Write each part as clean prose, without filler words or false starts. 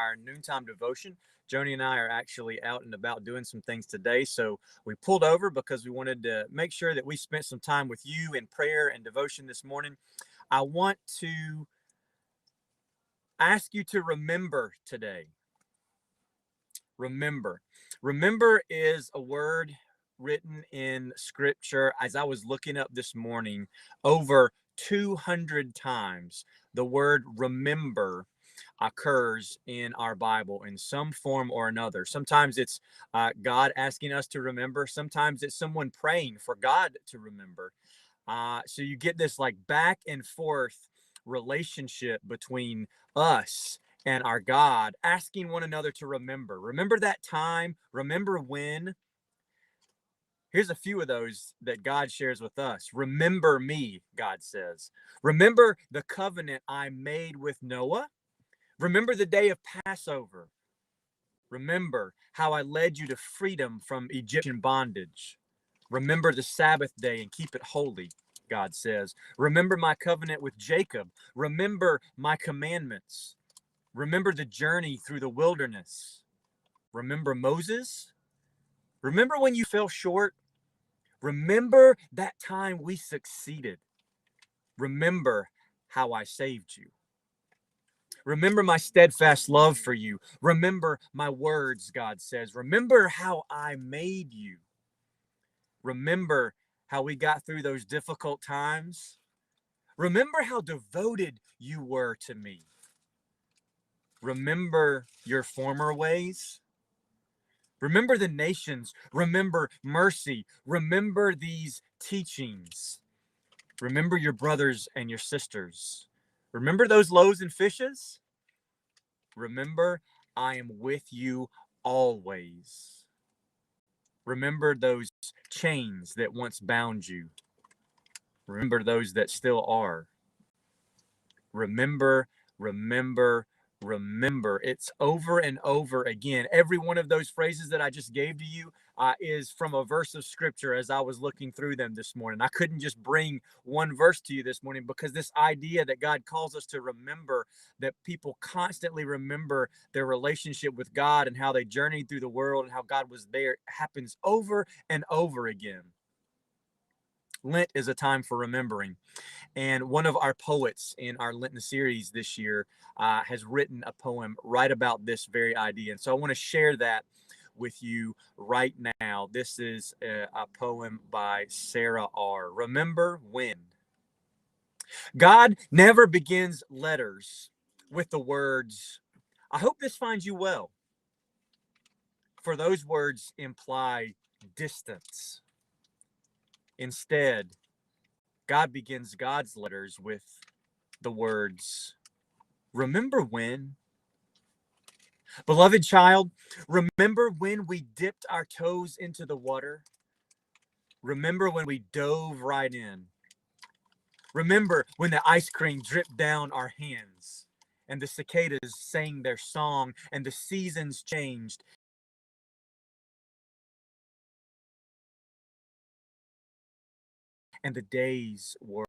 our noontime devotion. Joni and I are actually out and about doing some things today, so we pulled over because we wanted to make sure that we spent some time with you in prayer and devotion this morning. I want to ask you to remember today. Remember. Remember is a word written in scripture. As I was looking up this morning, over 200 times the word remember occurs in our Bible in some form or another. Sometimes it's God asking us to remember. Sometimes it's someone praying for God to remember. So you get this like back and forth relationship between us and our God, asking one another to remember. Remember that time? Remember when? Here's a few of those that God shares with us. Remember me, God says. Remember the covenant I made with Noah. Remember the day of Passover. Remember how I led you to freedom from Egyptian bondage. Remember the Sabbath day and keep it holy, God says. Remember my covenant with Jacob. Remember my commandments. Remember the journey through the wilderness. Remember Moses. Remember when you fell short. Remember that time we succeeded. Remember how I saved you. Remember my steadfast love for you. Remember my words, God says. Remember how I made you. Remember how we got through those difficult times. Remember how devoted you were to me. Remember your former ways. Remember the nations. Remember mercy. Remember these teachings. Remember your brothers and your sisters. Remember those loaves and fishes. Remember, I am with you always. Remember those chains that once bound you. Remember those that still are. Remember, remember, remember. It's over and over again. Every one of those phrases that I just gave to you is from a verse of scripture as I was looking through them this morning. I couldn't just bring one verse to you this morning because this idea that God calls us to remember, that people constantly remember their relationship with God and how they journeyed through the world and how God was there, happens over and over again. Lent is a time for remembering. And one of our poets in our Lenten series this year has written a poem right about this very idea. And so I want to share that with you right now. This is a poem by Sarah R. Remember when? God never begins letters with the words, I hope this finds you well. For those words imply distance. Instead, God begins God's letters with the words, remember when? Beloved child, remember when we dipped our toes into the water? Remember when we dove right in? Remember when the ice cream dripped down our hands and the cicadas sang their song and the seasons changed and the days were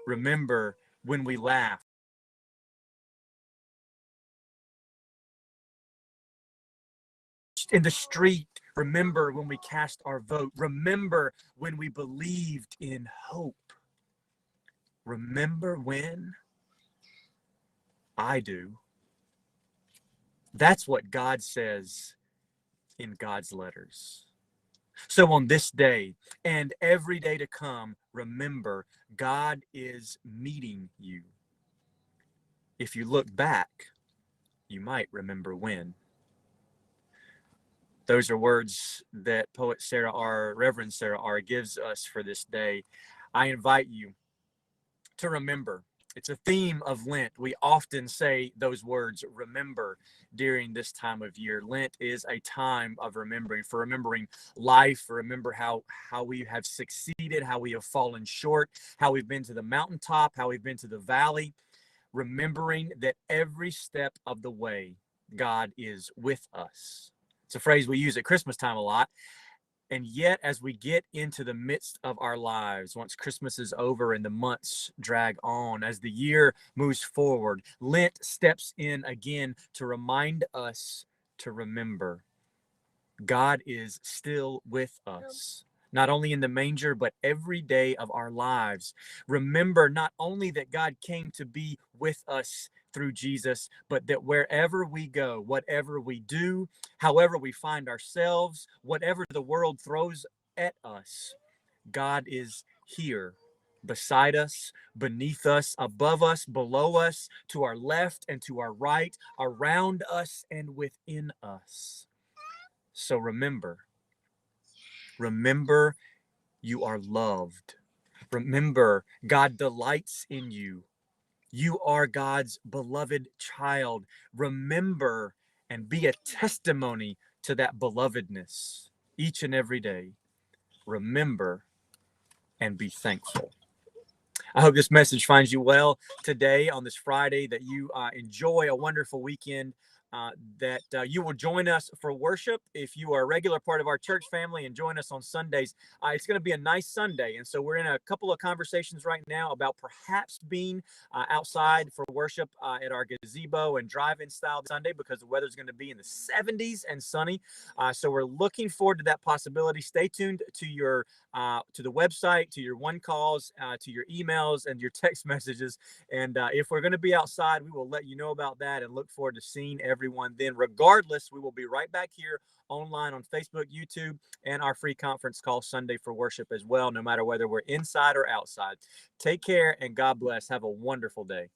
remember when we laughed in the street. Remember when we cast our vote. Remember when we believed in hope. Remember when? I do. That's what God says in God's letters. So on this day and every day to come, remember, God is meeting you. If you look back, you might remember when. Those are words that poet Sarah R., Reverend Sarah R., gives us for this day. I invite you to remember. It's a theme of Lent. We often say those words, remember, during this time of year. Lent is a time of remembering, for remembering life, for remember how we have succeeded, how we have fallen short, how we've been to the mountaintop, how we've been to the valley, remembering that every step of the way, God is with us. It's a phrase we use at Christmas time a lot. And yet, as we get into the midst of our lives, once Christmas is over and the months drag on, as the year moves forward, Lent steps in again to remind us to remember God is still with us, not only in the manger, but every day of our lives. Remember not only that God came to be with us through Jesus, but that wherever we go, whatever we do, however we find ourselves, whatever the world throws at us, God is here, beside us, beneath us, above us, below us, to our left and to our right, around us and within us. So remember you are loved. Remember God delights in you. You are God's beloved child. Remember and be a testimony to that belovedness each and every day. Remember and be thankful. I hope this message finds you well today on this Friday, that you enjoy a wonderful weekend, that you will join us for worship. If you are a regular part of our church family and join us on Sundays, it's going to be a nice Sunday. And so we're in a couple of conversations right now about perhaps being outside for worship at our gazebo and drive-in style Sunday, because the weather's going to be in the 70s and sunny. So we're looking forward to that possibility. Stay tuned to your to the website, to your one calls, to your emails and your text messages. And if we're going to be outside, we will let you know about that and look forward to seeing everyone then. Regardless, we will be right back here online on Facebook, YouTube, and our free conference call Sunday for worship as well, no matter whether we're inside or outside. Take care and God bless. Have a wonderful day.